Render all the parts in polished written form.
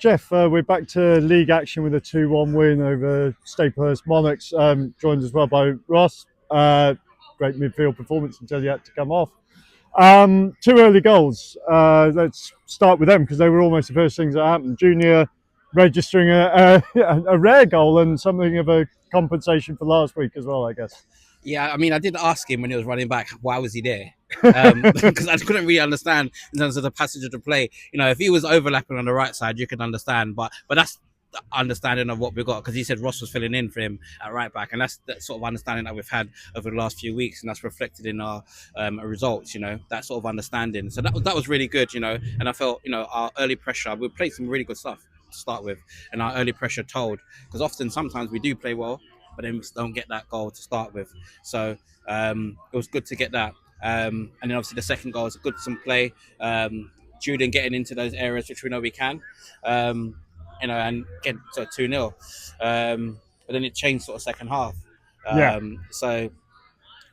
Geoff, we're back to league action with a 2-1 win over Staplehurst Monarchs, joined as well by Ross. Great midfield performance until you had to come off. Two early goals. Let's start with them because they were almost the first things that happened. Junior registering a rare goal and something of a compensation for last week as well, I guess. Yeah, I mean, I did ask him when he was running back, why was he there? Because I couldn't really understand in terms of the passage of the play. You know, if he was overlapping on the right side, you could understand. But that's the understanding of what we got, because he said Ross was filling in for him at right back, and that's that sort of understanding that we've had over the last few weeks, and that's reflected in our results. You know, that sort of understanding. So that was really good. You know, and I felt, you know, our early pressure. We played some really good stuff to start with, and our early pressure told, because often sometimes we do play well, but then we don't get that goal to start with. So it was good to get that. And then obviously the second goal was good, some play. Julian getting into those areas which we know we can, you know, and get to 2-0. But then it changed sort of second half. So,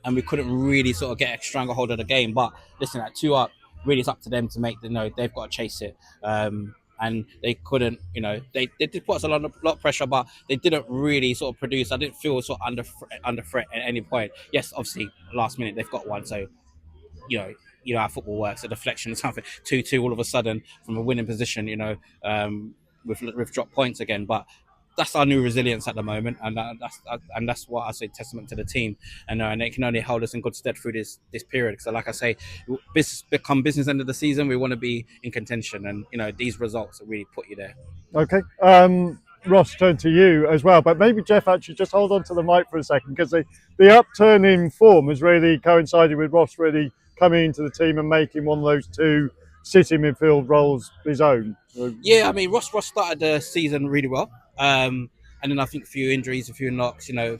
and we couldn't really sort of get a stronger hold of the game. But listen, at 2 up, really it's up to them to make the, they've got to chase it. And they couldn't, you know, they did put us a lot of pressure, but they didn't really sort of produce. I didn't feel sort of under threat at any point. Yes, obviously, last minute they've got one, so you know how football works, a deflection or something, 2-2 all of a sudden from a winning position, you know, we've dropped points again, but that's our new resilience at the moment, and that's what I say, testament to the team, and it can only hold us in good stead through this period. Because, like I say, business end of the season, we want to be in contention, and you know these results really put you there. Okay, Ross, turn to you as well, but maybe Geoff, actually just hold on to the mic for a second, because the upturn in form has really coincided with Ross really coming into the team and making one of those two sitting midfield roles his own. Yeah, I mean, Ross started the season really well. And then I think a few injuries, a few knocks, you know,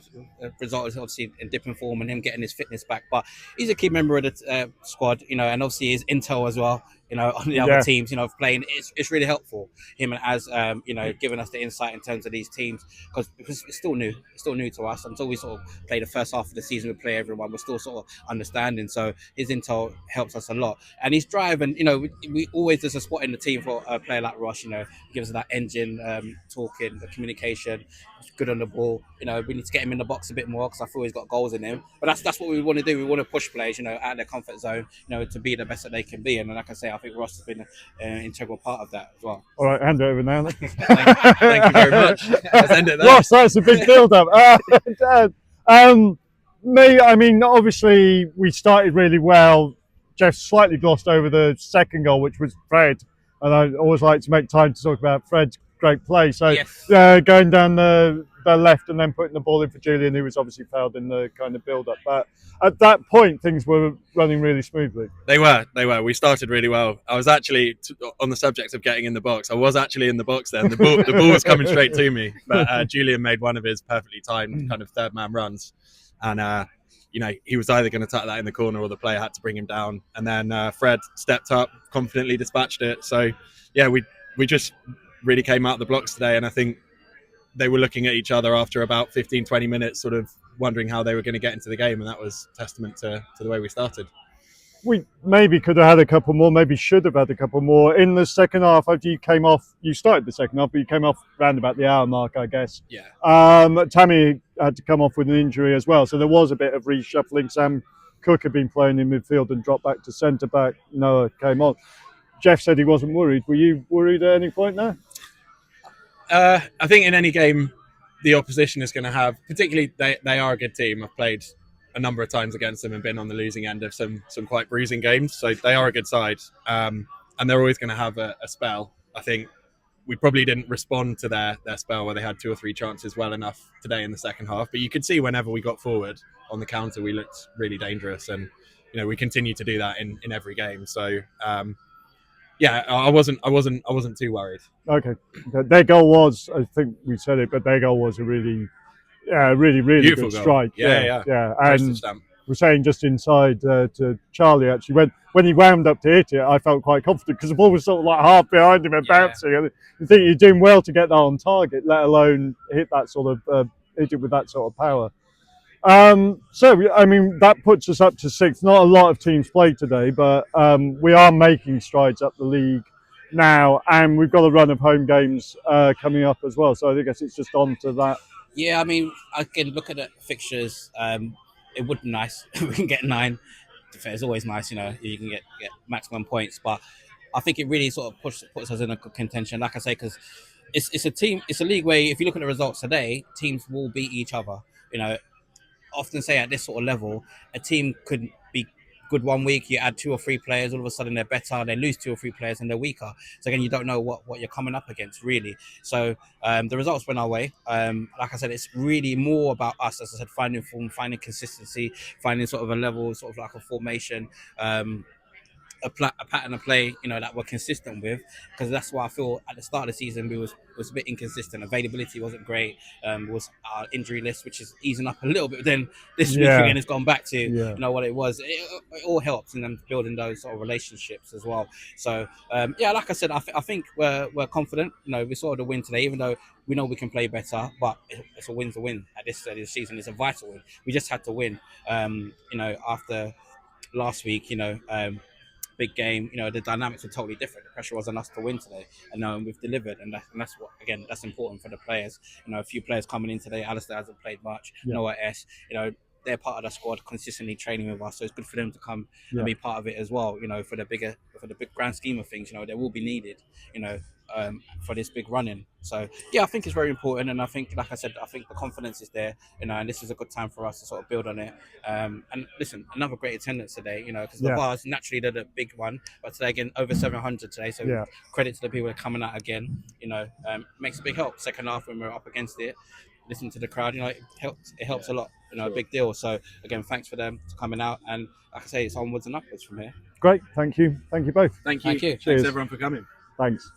resulted obviously in dip in form and him getting his fitness back. But he's a key member of the squad, you know, and obviously his intel as well, you know, on the other teams, you know, playing. It's really helpful, him as, you know, giving us the insight in terms of these teams, because it's still new. It's still new to us. Until we sort of play the first half of the season, we play everyone, we're still sort of understanding. So his intel helps us a lot. And his drive, and, you know, we always, there's a spot in the team for a player like Ross, you know, he gives us that engine, talking, the communication. He's good on the ball. You know, we need to get him in the box a bit more, because I feel he's got goals in him. But that's what we want to do. We want to push players, you know, out of their comfort zone, you know, to be the best that they can be. And like I say, I think Ross has been an integral part of that as well. All right, hand it over now. Thank you very much. Let's end it there. Ross, that's a big build-up. I mean, obviously we started really well. Geoff slightly glossed over the second goal, which was Fred, and I always like to make time to talk about Fred's great play. So yes. Going down the left and then putting the ball in for Julian, who was obviously fouled in the kind of build-up. But at that point, things were running really smoothly. They were. We started really well. I was actually, on the subject of getting in the box, I was actually in the box then. The ball was coming straight to me. But Julian made one of his perfectly timed kind of third-man runs. And, you know, he was either going to tuck that in the corner or the player had to bring him down. And then Fred stepped up, confidently dispatched it. So, yeah, we just really came out of the blocks today. And I think they were looking at each other after about 15, 20 minutes, sort of wondering how they were going to get into the game. And that was testament to the way we started. We maybe could have had a couple more, maybe should have had a couple more. In the second half, after you came off, you started the second half, but you came off round about the hour mark, I guess. Yeah. Tammy had to come off with an injury as well. So there was a bit of reshuffling. Sam Cook had been playing in midfield and dropped back to centre-back. Noah came on. Geoff said he wasn't worried. Were you worried at any point there? I think in any game, the opposition is going to have, particularly they are a good team. I've played a number of times against them and been on the losing end of some quite bruising games. So they are a good side. And they're always going to have a spell. I think we probably didn't respond to their spell where they had 2 or 3 chances well enough today in the second half. But you could see whenever we got forward on the counter, we looked really dangerous. And, you know, we continue to do that in every game. So, yeah, I wasn't too worried. Okay. Their goal was, I think we said it, but their goal was a really beautiful good goal. strike. Yeah. And we're saying just inside to Charlie, actually, when he wound up to hit it, I felt quite confident because the ball was sort of like half behind him and bouncing. And you think you're doing well to get that on target, let alone hit that sort of hit it with that sort of power. So, I mean, that puts us up to 6th. Not a lot of teams played today, but we are making strides up the league. now, and we've got a run of home games coming up as well. So I guess it's just on to that. Yeah, I mean, again, look at the fixtures. It would be nice if we can get 9. It's always nice, you can get maximum points, but I think it really sort of puts us in a good contention. Like I say, because it's a league where if you look at the results today, teams will beat each other. Often say at this sort of level, a team could be good one week, you add 2 or 3 players, all of a sudden they're better, they lose 2 or 3 players and they're weaker. So again, you don't know what you're coming up against, really. So the results went our way. Like I said, it's really more about us, as I said, finding form, finding consistency, finding sort of a level, sort of like a formation, a pattern of play, that we're consistent with, because that's why I feel at the start of the season we was a bit inconsistent. Availability wasn't great. Was our injury list, which is easing up a little bit. Then this week again, it's gone back to what it was. It all helps in them building those sort of relationships as well. So like I said, I think we're confident. We saw the win today, even though we know we can play better, but it's a win's a win at this stage of the season. It's a vital win. We just had to win. After last week, big game, the dynamics were totally different. The pressure was on us to win today, and we've delivered, and that's what, again, that's important for the players. A few players coming in today. Alistair hasn't played much. Noah S. They're part of the squad, consistently training with us, so it's good for them to come and be part of it as well. For the big grand scheme of things, they will be needed. For this big run-in. So I think it's very important, and I think, like I said, I think the confidence is there, and this is a good time for us to sort of build on it. And listen, another great attendance today, because the bars naturally they're the big one, but today again over 700 today. So credit to the people that are coming out again. Makes a big help. Second half when we're up against it, listen to the crowd. It helps a lot. A big deal. So again, thanks for them for coming out, and like I say, it's onwards and upwards from here. Great, thank you both. Thank you. Cheers. Thanks everyone for coming. Thanks.